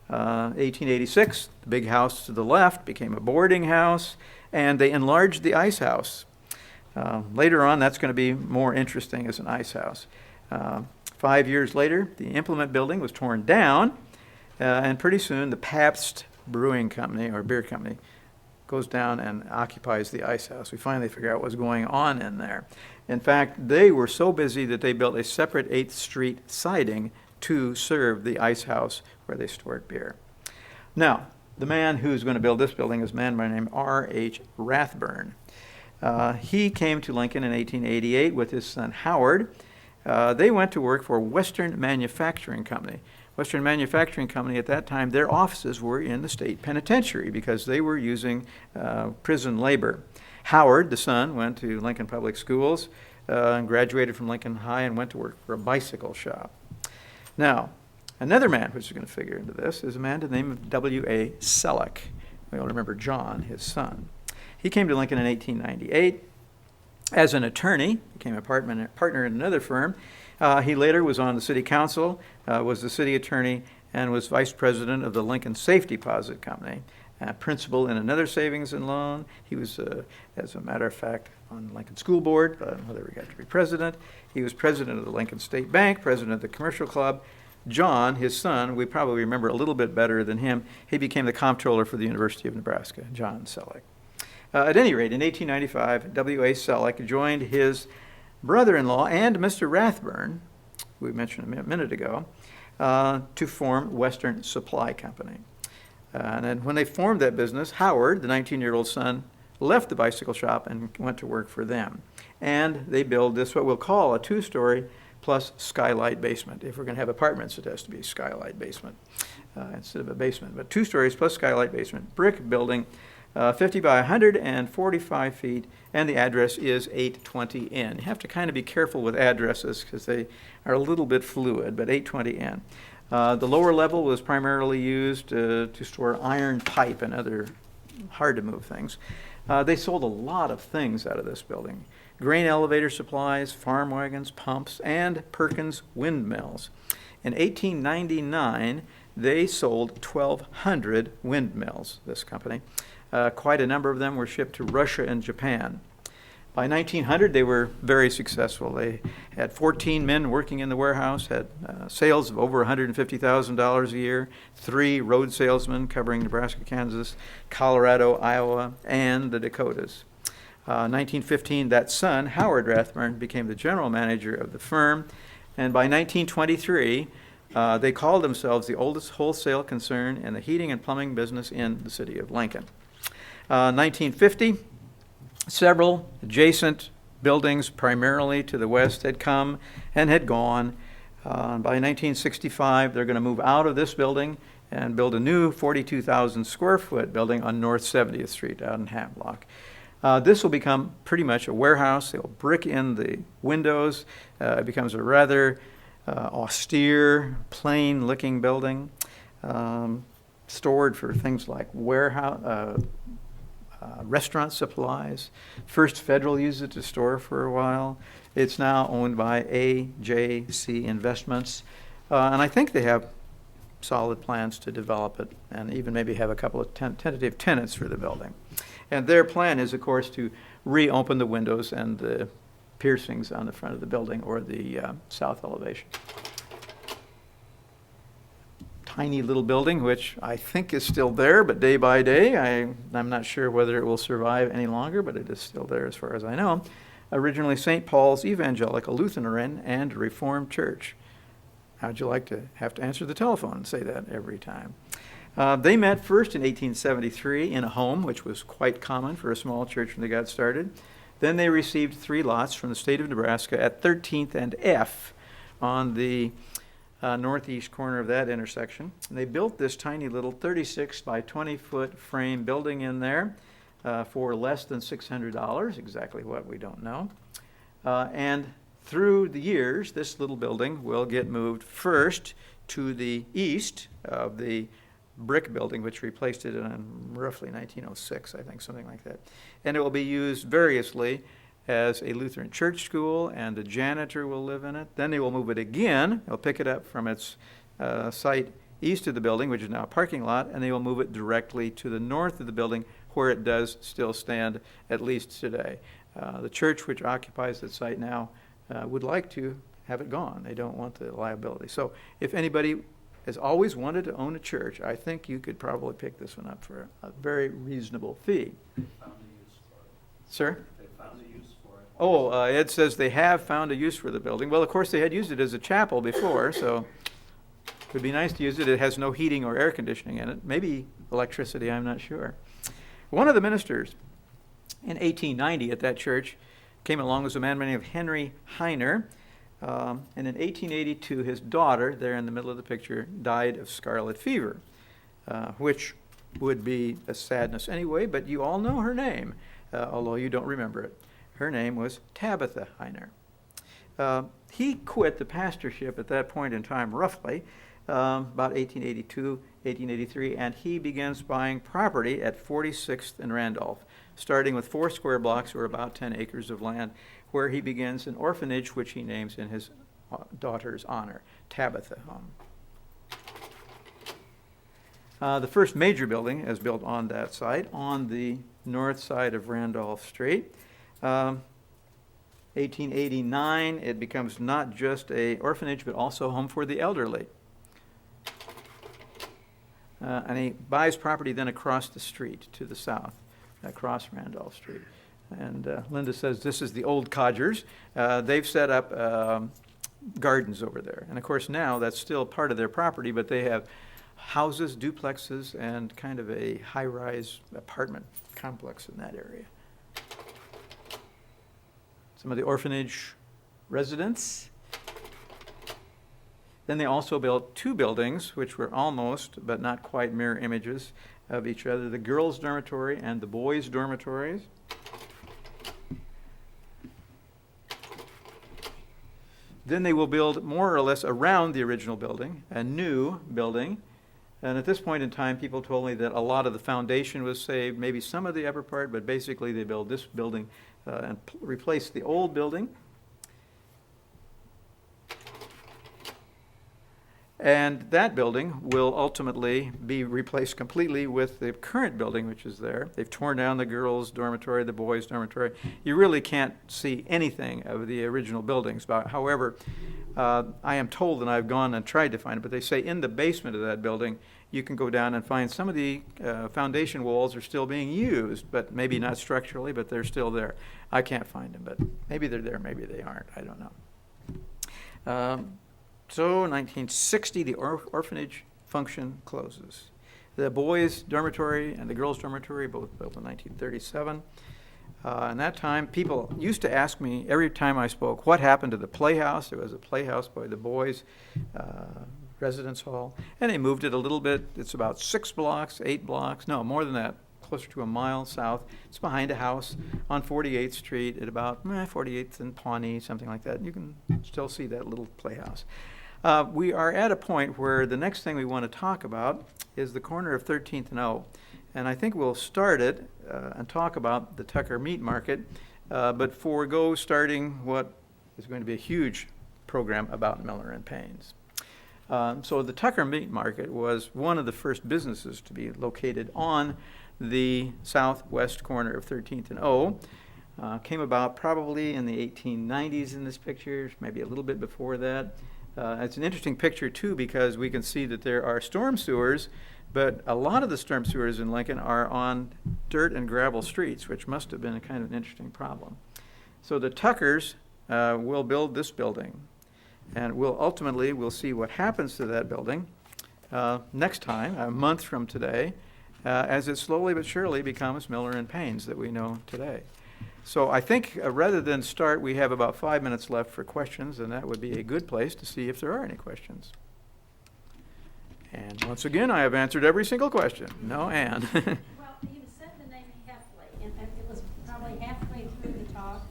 1886, the big house to the left became a boarding house, and they enlarged the ice house. Later on, that's going to be more interesting as an ice house. 5 years later, the implement building was torn down, and pretty soon the Pabst Brewing Company, or beer company, goes down and occupies the ice house. We finally figure out what's going on in there. In fact, they were so busy that they built a separate 8th Street siding to serve the ice house where they stored beer. Now, the man who's going to build this building is a man by the name R.H. Rathburn. He came to Lincoln in 1888 with his son Howard. They went to work for Western Manufacturing Company. Western Manufacturing Company at that time, their offices were in the state penitentiary because they were using prison labor. Howard, the son, went to Lincoln Public Schools and graduated from Lincoln High and went to work for a bicycle shop. Now, another man who's going to figure into this is a man by the name of W.A. Selleck. We all remember John, his son. He came to Lincoln in 1898 as an attorney, became a partner in another firm. He later was on the city council, was the city attorney, and was vice president of the Lincoln Safe Deposit Company, principal in another savings and loan. He was, as a matter of fact, on the Lincoln School Board, but I don't know whether he got to be president. He was president of the Lincoln State Bank, president of the Commercial Club, John, his son, we probably remember a little bit better than him. He became the comptroller for the University of Nebraska, John Selleck. At any rate, in 1895, W.A. Selleck joined his brother-in-law and Mr. Rathburn, we mentioned a minute ago, to form Western Supply Company. And then when they formed that business, Howard, the 19-year-old son, left the bicycle shop and went to work for them. And they built this, what we'll call a 2-story plus skylight basement. If we're going to have apartments, it has to be a skylight basement instead of a basement. But 2 stories plus skylight basement, brick building, 50 by 145 feet, and the address is 820N. You have to kind of be careful with addresses because they are a little bit fluid, but 820N. The lower level was primarily used to store iron pipe and other hard-to-move things. They sold a lot of things out of this building. Grain elevator supplies, farm wagons, pumps, and Perkins windmills. In 1899, they sold 1,200 windmills, this company. Quite a number of them were shipped to Russia and Japan. By 1900, they were very successful. They had 14 men working in the warehouse, had sales of over $150,000 a year, 3 road salesmen covering Nebraska, Kansas, Colorado, Iowa, and the Dakotas. 1915, that son, Howard Rathburn, became the general manager of the firm, and by 1923, they called themselves the oldest wholesale concern in the heating and plumbing business in the city of Lincoln. 1950, several adjacent buildings, primarily to the west, had come and had gone. By 1965, they're going to move out of this building and build a new 42,000 square foot building on North 70th Street out in Havelock. This will become pretty much a warehouse. They'll brick in the windows. It becomes a rather austere, plain-looking building, stored for things like warehouse, restaurant supplies. First Federal used it to store for a while. It's now owned by AJC Investments, and I think they have solid plans to develop it and even maybe have a couple of tentative tenants for the building. And their plan is, of course, to reopen the windows and the piercings on the front of the building or the south elevation. Tiny little building, which I think is still there, but day by day, I'm not sure whether it will survive any longer, but it is still there as far as I know. Originally St. Paul's Evangelical Lutheran and Reformed Church. How'd you like to have to answer the telephone and say that every time? They met first in 1873 in a home, which was quite common for a small church when they got started. Then they received 3 lots from the state of Nebraska at 13th and F on the northeast corner of that intersection. And they built this tiny little 36 by 20 foot frame building in there for less than $600, exactly what we don't know. And through the years, this little building will get moved first to the east of the brick building, which replaced it in roughly 1906, I think, something like that. And it will be used variously as a Lutheran church school, and the janitor will live in it. Then they will move it again. They'll pick it up from its site east of the building, which is now a parking lot, and they will move it directly to the north of the building, where it does still stand, at least today. The church, which occupies the site now, would like to have it gone. They don't want the liability. So if anybody has always wanted to own a church, I think you could probably pick this one up for a very reasonable fee. They found a use for it. Sir? They found a use for it. Oh, Ed says they have found a use for the building. Well, of course, they had used it as a chapel before, so it would be nice to use it. It has no heating or air conditioning in it. Maybe electricity, I'm not sure. One of the ministers in 1890 at that church came along was a man named Henry Heiner. And in 1882, his daughter, there in the middle of the picture, died of scarlet fever, which would be a sadness anyway, but you all know her name, although you don't remember it. Her name was Tabitha Heiner. He quit the pastorship at that point in time, roughly, about 1882, 1883, and he begins buying property at 46th and Randolph, starting with 4 square blocks or about 10 acres of land, where he begins an orphanage which he names in his daughter's honor, Tabitha Home. The first major building is built on that site, on the north side of Randolph Street. 1889, it becomes not just an orphanage, but also a home for the elderly. and he buys property then across the street to the south, across Randolph Street. And Linda says this is the old codgers. They've set up gardens over there. And of course now that's still part of their property, but they have houses, duplexes, and kind of a high-rise apartment complex in that area. Some of the orphanage residents. Then they also built two buildings, which were almost, but not quite, mirror images of each other, the girls' dormitory and the boys' dormitories. Then they will build more or less around the original building, a new building. And at this point in time, people told me that a lot of the foundation was saved, maybe some of the upper part, but basically they built this building and replaced the old building. And that building will ultimately be replaced completely with the current building, which is there. They've torn down the girls' dormitory, the boys' dormitory. You really can't see anything of the original buildings. But however, I am told, and I've gone and tried to find it, but they say in the basement of that building, you can go down and find some of the foundation walls are still being used, but maybe not structurally, but they're still there. I can't find them, but maybe they're there, maybe they aren't. I don't know. So 1960, the orphanage function closes. The boys' dormitory and the girls' dormitory, both built in 1937. In that time, people used to ask me every time I spoke, what happened to the playhouse? There was a playhouse by the boys' residence hall, and they moved it a little bit. It's about 6 blocks, 8 blocks, no, more than that, closer to a mile south. It's behind a house on 48th Street at about 48th and Pawnee, something like that. You can still see that little playhouse. We are at a point where the next thing we want to talk about is the corner of 13th and O. And I think we'll start it and talk about the Tucker Meat Market, but forego starting what is going to be a huge program about Miller and Payne's. So the Tucker Meat Market was one of the first businesses to be located on the southwest corner of 13th and O. Came about probably in the 1890s in this picture, maybe a little bit before that. It's an interesting picture, too, because we can see that there are storm sewers, but a lot of the storm sewers in Lincoln are on dirt and gravel streets, which must have been a kind of an interesting problem. So the Tuckers will build this building, and we'll see what happens to that building next time, a month from today, as it slowly but surely becomes Miller and Payne's that we know today. So I think rather than start, we have about 5 minutes left for questions, and that would be a good place to see if there are any questions. And once again, I have answered every single question. No, Ann. Well, you said the name Heffley, and it was probably halfway through the talk,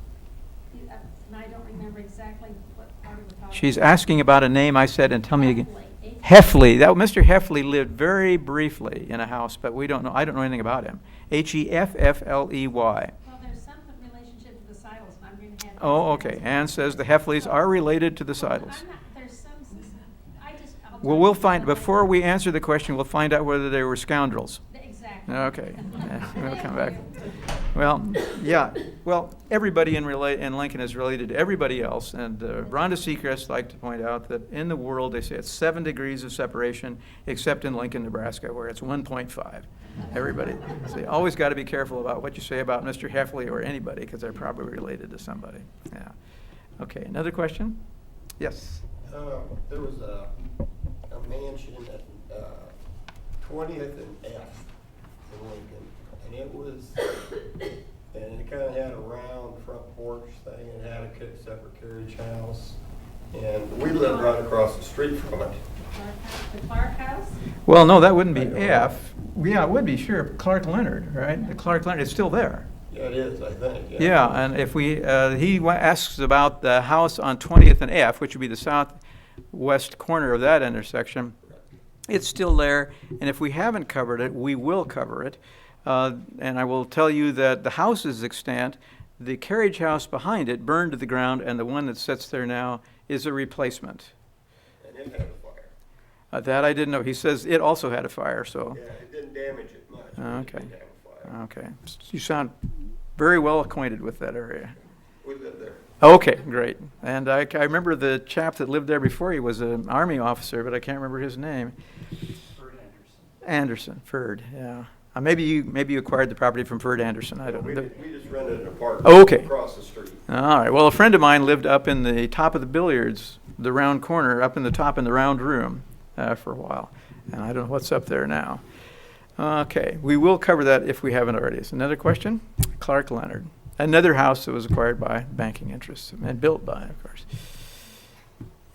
and I don't remember exactly what part of the talk. She's asking about a name I said, and tell me again. Heffley. Heffley. Mr. Heffley lived very briefly in a house, but we don't know. I don't know anything about him. Heffley. Well, there's some relationship to the Seidels, and I'm going to have. Oh, okay. Ann says the Heffleys are related to the Seidels. I'm not, there's some, I'll Well, we'll find, before we answer the question, we'll find out whether they were scoundrels. Exactly. Okay. We'll come back. Well, yeah. Well, everybody in Lincoln is related to everybody else. And Rhonda Seacrest liked to point out that in the world, they say it's 7 degrees of separation, except in Lincoln, Nebraska, where it's 1.5. Everybody. So you always got to be careful about what you say about Mr. Heffley or anybody, because they're probably related to somebody. Yeah. Okay. Another question? Yes. There was a mansion at 20th and F in Lincoln, and it kind of had a round front porch thing, and had a separate carriage house, and we lived right across the street from it. The Clark House? Well, no, that wouldn't be F. Yeah, it would be, sure. Clark Leonard, right? The Clark Leonard is still there. Yeah, it is, I think. Yeah, and if we, asks about the house on 20th and F, which would be the southwest corner of that intersection. It's still there, and if we haven't covered it, we will cover it. And I will tell you that the house is extant. The carriage house behind it burned to the ground, and the one that sits there now is a replacement. And it had a fire. That I didn't know. He says it also had a fire, so. Yeah, it didn't damage it much. But Okay. It did have a fire. Okay. You sound very well acquainted with that area. We lived there. Okay, great. And I remember the chap that lived there before. He was an Army officer, but I can't remember his name. Anderson, Ferd, yeah. Maybe you acquired the property from Ferd Anderson, I don't We know. just rented an apartment Oh, okay. across the street. All right, well, a friend of mine lived up in the top of the billiards, the round corner, up in the top in the round room for a while. And I don't know what's up there now. Okay, we will cover that if we haven't already. Is another question? Clark Leonard. Another house that was acquired by banking interests and built by, of course.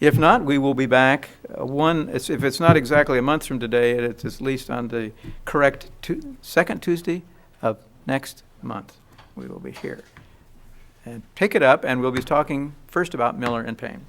If not, we will be back if it's not exactly a month from today, it's at least on the correct second Tuesday of next month. We will be here. And pick it up, and we'll be talking first about Miller and Payne.